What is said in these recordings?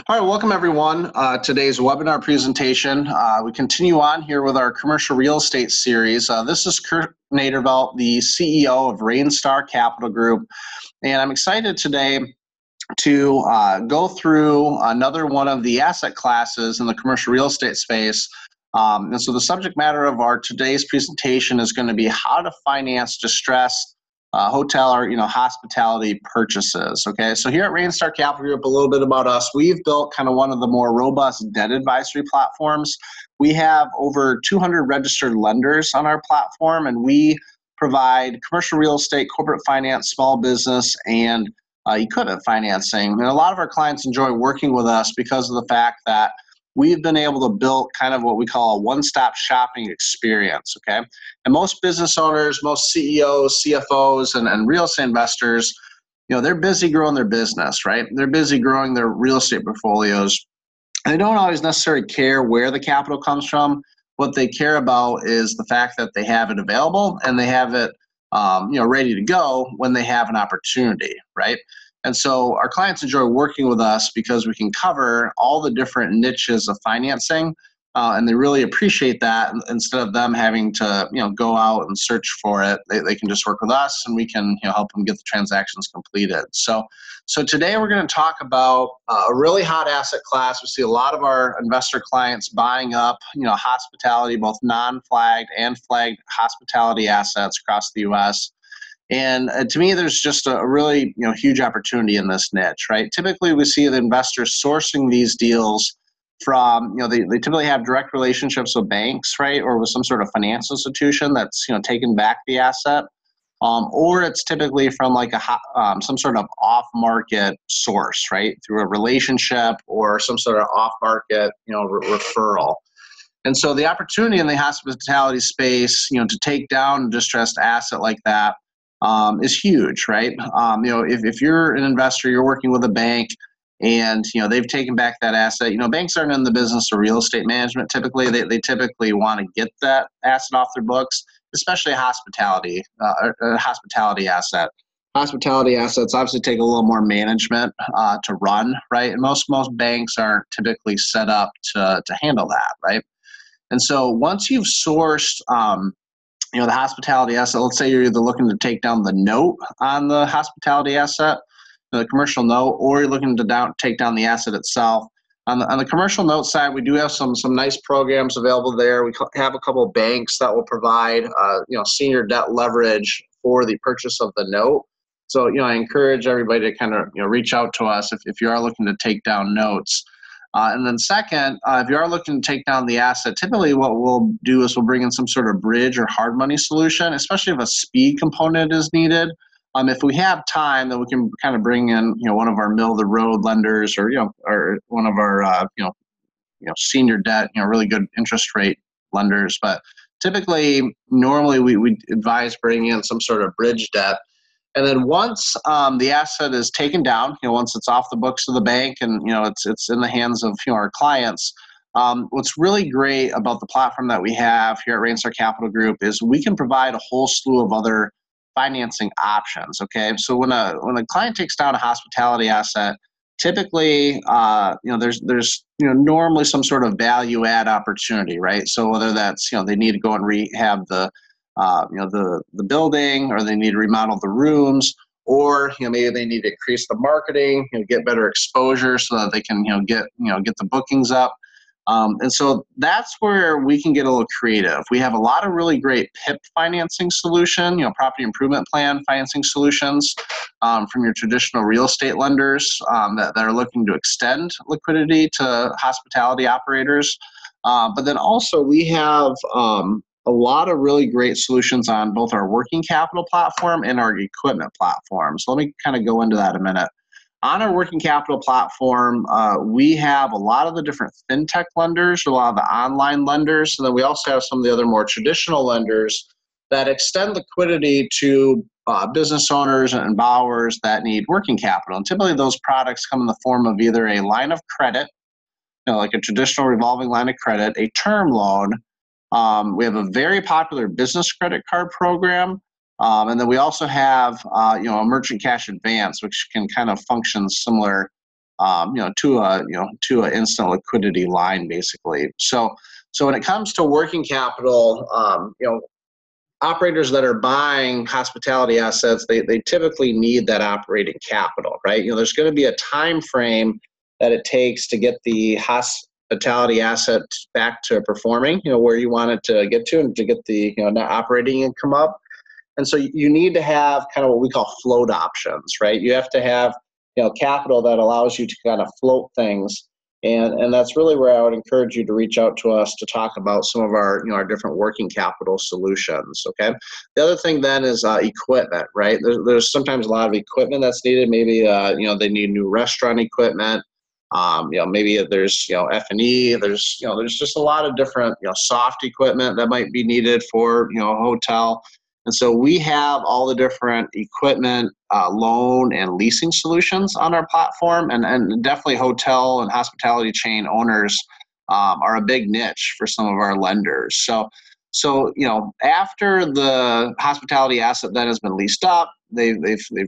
All right, welcome everyone. Today's webinar presentation. We continue on here with our commercial real estate series. This is Kurt Nadervelt, the CEO of Rainstar Capital Group, and I'm excited today to go through another one of the asset classes in the commercial real estate space. And so the subject matter of our today's presentation is going to be how to finance distressed hotel or hospitality purchases. Okay, so here at Rainstar Capital Group, a little bit about us. We've built kind of one of the more robust debt advisory platforms. We have over 200 registered lenders on our platform, and we provide commercial real estate, corporate finance, small business, and equipment financing. And a lot of our clients enjoy working with us because of the fact that we've been able to build kind of what we call a one-stop shopping experience, okay? And most business owners, most CEOs, CFOs, and real estate investors, they're busy growing their business, right? They're busy growing their real estate portfolios. And they don't always necessarily care where the capital comes from. What they care about is the fact that they have it available and they have it ready to go when they have an opportunity, right? And so our clients enjoy working with us because we can cover all the different niches of financing, and they really appreciate that. Instead of them having to go out and search for it, they can just work with us, and we can help them get the transactions completed. So today we're going to talk about a really hot asset class. We see a lot of our investor clients buying up hospitality, both non-flagged and flagged hospitality assets across the U.S. And to me, there's just a really huge opportunity in this niche, right? Typically, we see the investors sourcing these deals from, they typically have direct relationships with banks, right? Or with some sort of financial institution that's, taken back the asset. Or it's typically from like some sort of off-market source, right? Through a relationship or some sort of off-market, referral. And so the opportunity in the hospitality space, to take down a distressed asset like that, is huge, right? If you're an investor, you're working with a bank, and they've taken back that asset. Banks aren't in the business of real estate management. Typically, they typically want to get that asset off their books, especially a hospitality asset. Hospitality assets obviously take a little more management to run, right? And most banks aren't typically set up to handle that, right? And so once you've sourced the hospitality asset, let's say you're either looking to take down the note on the hospitality asset, the commercial note, or you're looking to take down the asset itself. On the commercial note side, we do have some nice programs available there. We have a couple of banks that will provide senior debt leverage for the purchase of the note. So I encourage everybody to kind of reach out to us if you are looking to take down notes. And then second, if you are looking to take down the asset, typically what we'll do is we'll bring in some sort of bridge or hard money solution, especially if a speed component is needed. If we have time, then we can kind of bring in one of our middle of the road lenders, or or one of our senior debt, really good interest rate lenders. But typically, normally we advise bringing in some sort of bridge debt. And then once the asset is taken down, once it's off the books of the bank and it's in the hands of our clients, what's really great about the platform that we have here at Rainstar Capital Group is we can provide a whole slew of other financing options. Okay, so when a client takes down a hospitality asset, typically there's normally some sort of value add opportunity, right? So whether that's they need to go and rehab the building, or they need to remodel the rooms, or maybe they need to increase the marketing, get better exposure so that they can get the bookings up. And so that's where we can get a little creative. We have a lot of really great PIP financing solution, property improvement plan financing solutions from your traditional real estate lenders that are looking to extend liquidity to hospitality operators. But then also we have a lot of really great solutions on both our working capital platform and our equipment platform. So let me kind of go into that a minute. On our working capital platform, we have a lot of the different fintech lenders, a lot of the online lenders, and then we also have some of the other more traditional lenders that extend liquidity to business owners and borrowers that need working capital. And typically those products come in the form of either a line of credit, like a traditional revolving line of credit, a term loan. We have a very popular business credit card program. And then we also have, a merchant cash advance, which can kind of function similar to an instant liquidity line, basically. So when it comes to working capital, operators that are buying hospitality assets, they typically need that operating capital, right? There's going to be a time frame that it takes to get the hospitality asset back to performing, where you want it to get to, and to get the net operating income up. And so you need to have kind of what we call float options, right? You have to have capital that allows you to kind of float things. And that's really where I would encourage you to reach out to us to talk about some of our our different working capital solutions. Okay. The other thing then is equipment, right? There's sometimes a lot of equipment that's needed. Maybe they need new restaurant equipment. Maybe there's F&E. There's just a lot of different soft equipment that might be needed for a hotel. And so we have all the different equipment, loan, and leasing solutions on our platform, and definitely hotel and hospitality chain owners are a big niche for some of our lenders. So after the hospitality asset then has been leased up, they've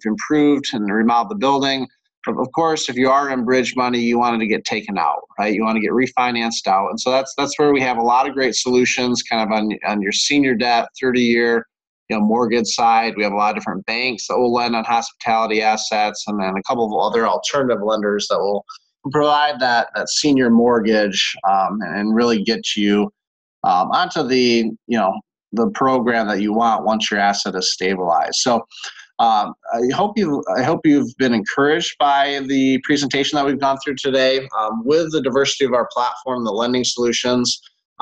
improved and remodeled the building. Of course, if you are in bridge money, you want it to get taken out, right? You want to get refinanced out, and so that's where we have a lot of great solutions, kind of on your senior debt, 30-year. Mortgage side, we have a lot of different banks that will lend on hospitality assets, and then a couple of other alternative lenders that will provide that senior mortgage and really get you onto the program that you want once your asset is stabilized. So I hope you've been encouraged by the presentation that we've gone through today. With the diversity of our platform, the lending solutions,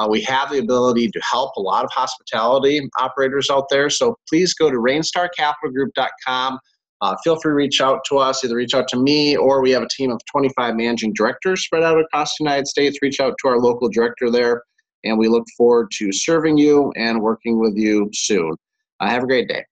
we have the ability to help a lot of hospitality operators out there. So please go to rainstarcapitalgroup.com. Feel free to reach out to us, either reach out to me, or we have a team of 25 managing directors spread out across the United States. Reach out to our local director there, and we look forward to serving you and working with you soon. Have a great day.